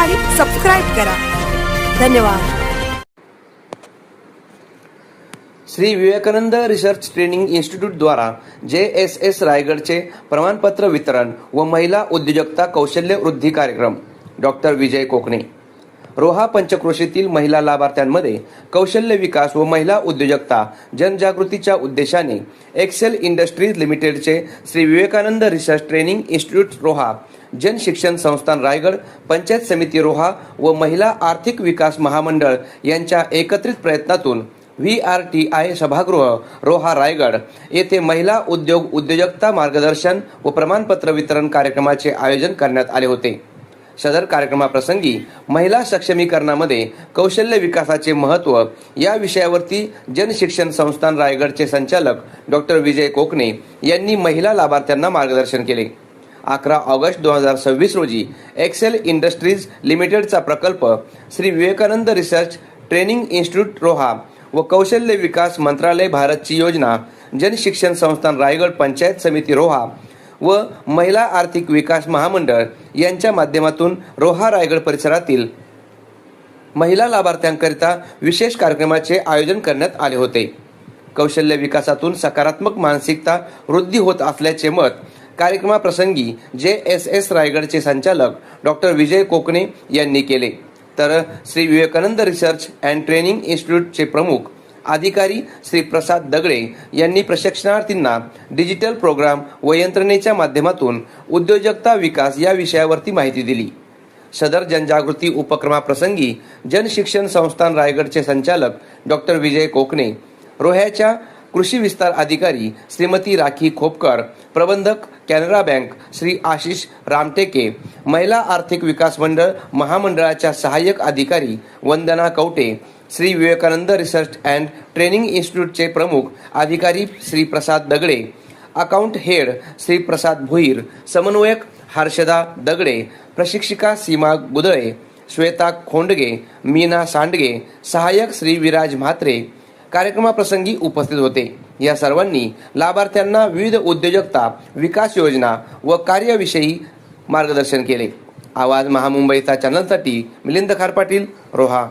आणि सबस्क्राईब करा. धन्यवाद. Shri Vivekananda research training institute द्वारा JSS रायगडचे प्रमाणपत्र वितरण व महिला उद्योजकता कौशल्य वृद्धी कार्यक्रम. डॉक्टर विजय कोकणे. रोहा पंचक्रोशीतील महिला लाभार्थ्यांमध्ये कौशल्य विकास व महिला उद्योजकता जनजागृतीच्या उद्देशाने एक्सेल इंडस्ट्रीज लिमिटेडचे Shri Vivekananda research training institute Roha, जन शिक्षण संस्थान रायगड, पंचायत समिती रोहा व महिला आर्थिक विकास महामंडळ यांच्या एकत्रित प्रयत्नातून VRTI सभागृह रोहा रायगड येथे महिला उद्योजकता मार्गदर्शन व प्रमाणपत्र वितरण कार्यक्रमाचे आयोजन करण्यात आले होते. सदर कार्यक्रमाप्रसंगी महिला सक्षमीकरणामध्ये कौशल्य विकासाचे महत्त्व या विषयावरती जन शिक्षण संस्थान रायगडचे संचालक डॉक्टर विजय कोकणे यांनी महिला लाभार्थ्यांना मार्गदर्शन केले. 11 ऑगस्ट 2026 रोजी एक्सेल इंडस्ट्रीज लिमिटेडचा प्रकल्प Shri Vivekananda research training institute Roha व कौशल्य विकास मंत्रालय भारतची योजना जन शिक्षण संस्थान रायगड, पंचायत समिती रोहा व महिला आर्थिक विकास महामंडळ यांच्या माध्यमातून रोहा रायगड परिसरातील महिला लाभार्थ्यांकरिता विशेष कार्यक्रमाचे आयोजन करण्यात आले होते. कौशल्य विकासातून सकारात्मक मानसिकता वृद्धी होत असल्याचे मत कार्यक्रमाप्रसंगी JSS रायगडचे संचालक डॉक्टर विजय कोकणे यांनी केले. तर Shri Vivekananda research and training इन्स्टिट्यूटचे प्रमुख अधिकारी श्री प्रसाद दगडे यांनी प्रशिक्षणार्थींना डिजिटल प्रोग्राम व यंत्रणेच्या माध्यमातून उद्योजकता विकास या विषयावरती माहिती दिली. सदर जनजागृती उपक्रमाप्रसंगी जन शिक्षण संस्थान रायगडचे संचालक डॉक्टर विजय कोकणे, रोह्याच्या कृषी विस्तार अधिकारी श्रीमती राखी खोपकर, प्रबंधक कॅनरा बँक श्री आशिष रामटेके, महिला आर्थिक विकास मंडळ महामंडळाच्या सहाय्यक अधिकारी Vandana Kawate, Shri Vivekananda research and training इन्स्टिट्यूटचे प्रमुख अधिकारी श्री प्रसाद दगडे, अकाउंट हेड श्री प्रसाद भुईर, समन्वयक हर्षदा दगडे, प्रशिक्षिका सीमा गुदळे, श्वेता खोंडगे, मीना सांडगे, सहाय्यक श्री विराज म्हात्रे कार्यक्रमाप्रसंगी उपस्थित होते. या सर्वांनी लाभार्थ्यांना विविध उद्योजकता विकास योजना व कार्याविषयी मार्गदर्शन केले. आवाज महामुंबईचा चॅनलसाठी मिलिंद खार पाटील, रोहा.